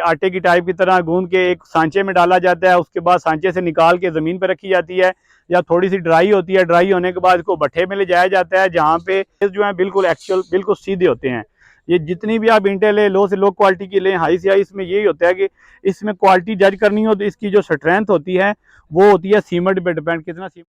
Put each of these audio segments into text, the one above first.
आटे की टाइप की तरह गूंद के एक सांचे में डाला जाता है, उसके बाद सांचे से निकाल के ज़मीन पर रखी जाती है या थोड़ी सी ड्राई होती है। ड्राई होने के बाद इसको भट्ठे में ले जाया जाता है, जहाँ पे जो है बिल्कुल एक्चुअल बिल्कुल सीधे होते हैं। ये जितनी भी आप ईंटें लें, लो से लो क्वालिटी की लें, हाई से हाई, इसमें यही होता है कि इसमें क्वालिटी जज करनी हो तो इसकी जो स्ट्रेंथ होती है वो होती है सीमेंट पे डिपेंड, कितना सीमेंट।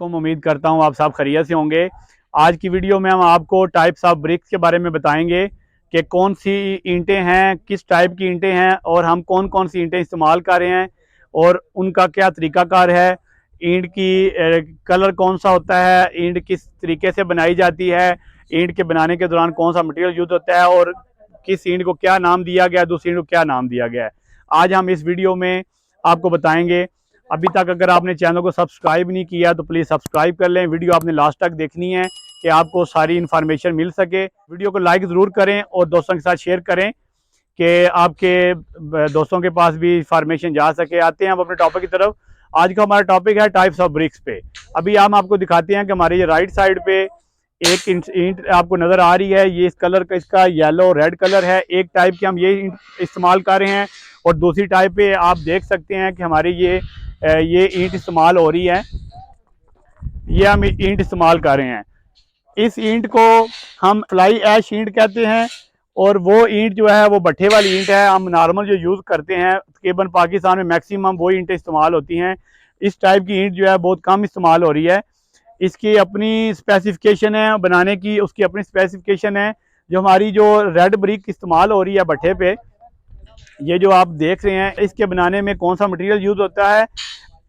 उम्मीद करता हूँ आप सब खैरियत से होंगे। आज की वीडियो में हम आपको टाइप्स ऑफ ब्रिक्स के बारे में बताएंगे कि कौन सी ईंटें हैं, किस टाइप की ईंटें हैं और हम कौन कौन सी ईंटें इस्तेमाल कर रहे हैं और उनका क्या तरीकाकार है। ईंट की कलर कौन सा होता है, ईंट किस तरीके से बनाई जाती है, ईंट के बनाने के दौरान कौन सा मटेरियल यूज होता है और किस ईंट को क्या नाम दिया गया है, दूसरी ईंट को क्या नाम दिया गया है। आज हम इस वीडियो में आपको बताएंगे। अभी तक अगर आपने चैनल को सब्सक्राइब नहीं किया तो प्लीज़ सब्सक्राइब कर लें। वीडियो आपने लास्ट तक देखनी है कि आपको सारी इन्फॉर्मेशन मिल सके। वीडियो को लाइक ज़रूर करें और दोस्तों के साथ शेयर करें कि आपके दोस्तों के पास भी इंफॉर्मेशन जा सके। आते हैं हम अपने टॉपिक की तरफ। आज का हमारा टॉपिक है टाइप्स ऑफ ब्रिक्स पे। अभी हम आपको दिखाते हैं कि हमारे ये राइट साइड पे एक ईंट आपको नज़र आ रही है। ये इस कलर का, इसका येलो रेड कलर है। एक टाइप की हम ये ईंट इस्तेमाल कर रहे हैं और दूसरी टाइप पे आप देख सकते हैं कि हमारी ये ईंट इस्तेमाल हो रही है। ये हम ईंट इस्तेमाल कर रहे हैं। इस ईंट को हम फ्लाई ऐश ईंट कहते हैं और वो ईंट जो है वो भट्ठे वाली ईंट है। हम नॉर्मल जो यूज़ करते हैं तकरीबन पाकिस्तान में मैक्सिमम वो ईंटें इस्तेमाल होती हैं। इस टाइप की ईंट जो है बहुत कम इस्तेमाल हो रही है। इसकी अपनी स्पेसिफिकेशन है बनाने की, उसकी अपनी स्पेसिफिकेशन है। जो हमारी जो रेड ब्रिक इस्तेमाल हो रही है भट्ठे पे, ये जो आप देख रहे हैं, इसके बनाने में कौन सा मटेरियल यूज़ होता है।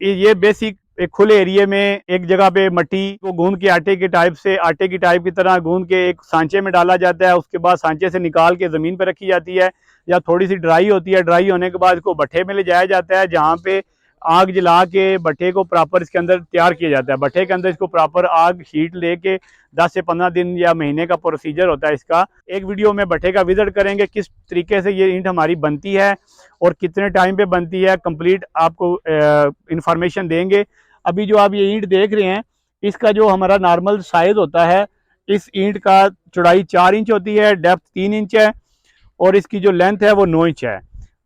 ये बेसिक एक खुले एरिया में एक जगह पे मट्टी को गूंद के आटे की टाइप की तरह गूंद के एक सांचे में डाला जाता है, उसके बाद सांचे से निकाल के ज़मीन पर रखी जाती है या थोड़ी सी ड्राई होती है। ड्राई होने के बाद इसको भट्ठे में ले जाया जाता है, जहाँ पे आग जला के भट्ठे को प्रॉपर इसके अंदर तैयार किया जाता है। भट्ठे के अंदर इसको प्रॉपर आग हीट लेके 10 से 15 दिन या महीने का प्रोसीजर होता है इसका। एक वीडियो में भट्ठे का विजिट करेंगे, किस तरीके से ये ईंट हमारी बनती है और कितने टाइम पे बनती है, कंप्लीट आपको इंफॉर्मेशन देंगे। अभी जो आप ये ईंट देख रहे हैं, इसका जो हमारा नॉर्मल साइज होता है, इस ईंट का चौड़ाई 4 इंच होती है, डेप्थ 3 इंच है और इसकी जो लेंथ है वो 9 इंच है।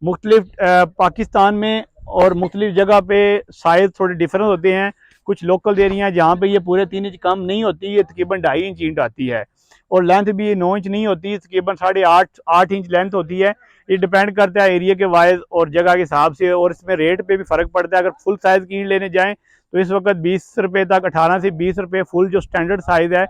मुख्तलिफ पाकिस्तान में और मुख्तलिफ जगह पे साइज़ थोड़े डिफरेंस होते हैं। कुछ लोकल एरिया जहाँ पे ये पूरे 3 इंच कम नहीं होती, ये तकरीबन 2.5 इंच ईंट आती है और लेंथ भी 9 इंच नहीं होती, तकरीबन 8.5 इंच लेंथ होती है। ये डिपेंड करता है एरिया के वाइज और जगह के हिसाब से, और इसमें रेट पे भी फ़र्क पड़ता है। अगर फुल साइज़ की ईंट लेने जाएँ तो इस वक्त 20 रुपये तक, 18 से 20 रुपये फुल जो स्टैंडर्ड साइज़ है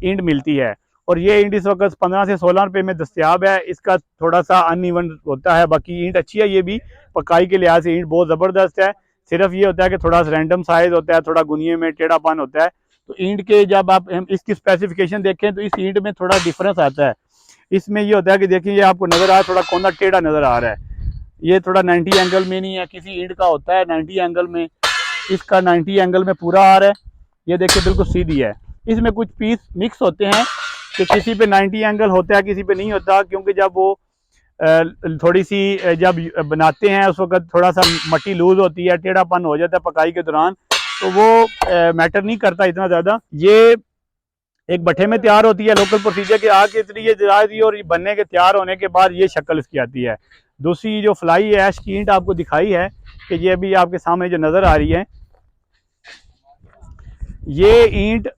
ईंट मिलती है। और ये ईंट इस वक्त 15 से 16 रुपये में दस्तियाब है। इसका थोड़ा सा अनइवन होता है, बाकी ईंट अच्छी है। ये भी पकाई के लिहाज से ईंट बहुत ज़बरदस्त है। सिर्फ ये होता है कि थोड़ा सा रैंडम साइज़ होता है, थोड़ा गुनिये में टेढ़ापन होता है। तो ईंट के जब आप इसकी स्पेसिफिकेशन देखें तो इस ईंट में थोड़ा डिफरेंस आता है। इसमें ये होता है कि देखिए, ये आपको नज़र आ रहा है, थोड़ा कोना टेढ़ा नज़र आ रहा है। ये थोड़ा 90 एंगल में नहीं है, किसी ईंट का होता है 90 एंगल में, इसका 90 एंगल में पूरा आ रहा है। ये देखिए बिल्कुल सीधी है। इसमें कुछ पीस मिक्स होते हैं कि किसी पे 90 एंगल होता है, किसी पे नहीं होता, क्योंकि जब वो थोड़ी सी जब बनाते हैं उस वक्त थोड़ा सा मट्टी लूज होती है, टेढ़ापन हो जाता है पकाई के दौरान, तो वो मैटर नहीं करता इतना ज़्यादा। ये एक भट्ठे में तैयार होती है लोकल प्रोसीजर के आग के जरिए जलाई, और बनने के तैयार होने के बाद ये शक्ल इसकी आती है। दूसरी जो फ्लाई ऐश की ईंट आपको दिखाई है कि ये अभी आपके सामने जो नज़र आ रही है, ये ईंट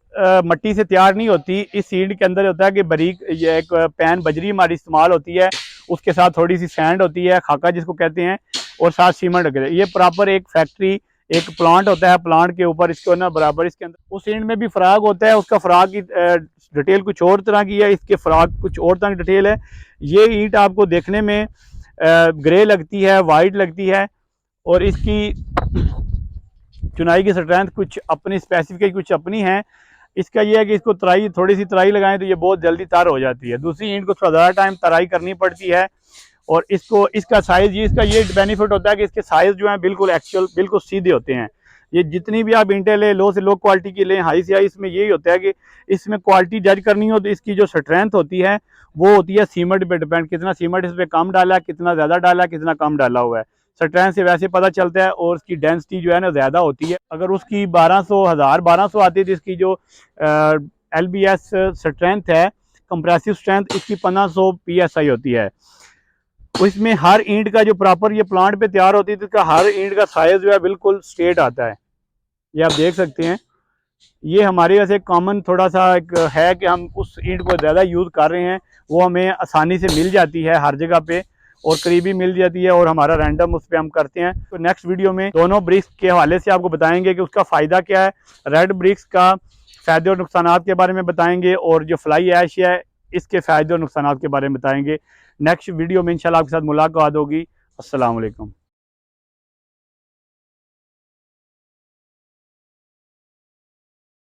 मट्टी से तैयार नहीं होती। इस ईंट के अंदर होता है कि बारीक ये एक पैन बजरी हमारी इस्तेमाल होती है, उसके साथ थोड़ी सी सैंड होती है, खाका जिसको कहते हैं, और साथ सीमेंट वगैरह। ये प्रॉपर एक फैक्ट्री, एक प्लांट होता है, प्लांट के ऊपर इसको ना बराबर इसके अंदर उस ईंट में भी फराग होता है। उसका फराग की डिटेल कुछ और तरह की है, इसके फराग कुछ और तरह की डिटेल है। ये ईंट आपको देखने में ग्रे लगती है, वाइट लगती है, और इसकी चुनाई की स्ट्रेंथ कुछ अपनी स्पेसिफिक कुछ अपनी है। इसका यह है कि इसको तराई, थोड़ी सी तराई लगाएं तो ये बहुत जल्दी तर हो जाती है। दूसरी ईंट को थोड़ा ज़्यादा टाइम तराई करनी पड़ती है। और इसको इसका साइज़, ये इसका ये बेनिफिट होता है कि इसके साइज़ जो है बिल्कुल एक्चुअल बिल्कुल सीधे होते हैं। ये जितनी भी आप ईंटें लें, लो से लो क्वालिटी की लें, हाई से हाई, इसमें यही होता है कि इसमें क्वालिटी जज करनी हो तो इसकी जो स्ट्रेंथ होती है वो होती है सीमेंट पे डिपेंड, कितना सीमेंट इस पर कम डाला है, कितना ज़्यादा डाला है, कितना कम डाला हुआ है। स्ट्रेंथ से वैसे पता चलता है, और उसकी डेंसिटी जो है ना ज़्यादा होती है। अगर उसकी 1200 आती है तो इसकी जो LBS स्ट्रेंथ है, कंप्रेसिव स्ट्रेंथ, इसकी 1500 PSI होती है। इसमें हर ईंट का जो प्रॉपर ये प्लांट पे तैयार होती है तो इसका हर ईंट का साइज जो है बिल्कुल स्ट्रेट आता है, ये आप देख सकते हैं। ये हमारे वैसे कॉमन थोड़ा सा एक है कि हम उस ईंट को ज़्यादा यूज़ कर रहे हैं, वो हमें आसानी से मिल जाती है हर जगह पे और करीबी मिल जाती है, और हमारा रैंडम उस पर हम करते हैं। तो नेक्स्ट वीडियो में दोनों ब्रिक्स के हवाले से आपको बताएंगे कि उसका फ़ायदा क्या है, रेड ब्रिक्स का फ़ायदे और नुकसान के बारे में बताएंगे, और जो फ्लाई ऐश है इसके फ़ायदे और नुकसान के बारे में बताएंगे। नेक्स्ट वीडियो में इंशाल्लाह आपके साथ मुलाकात होगी। अस्सलाम वालेकुम।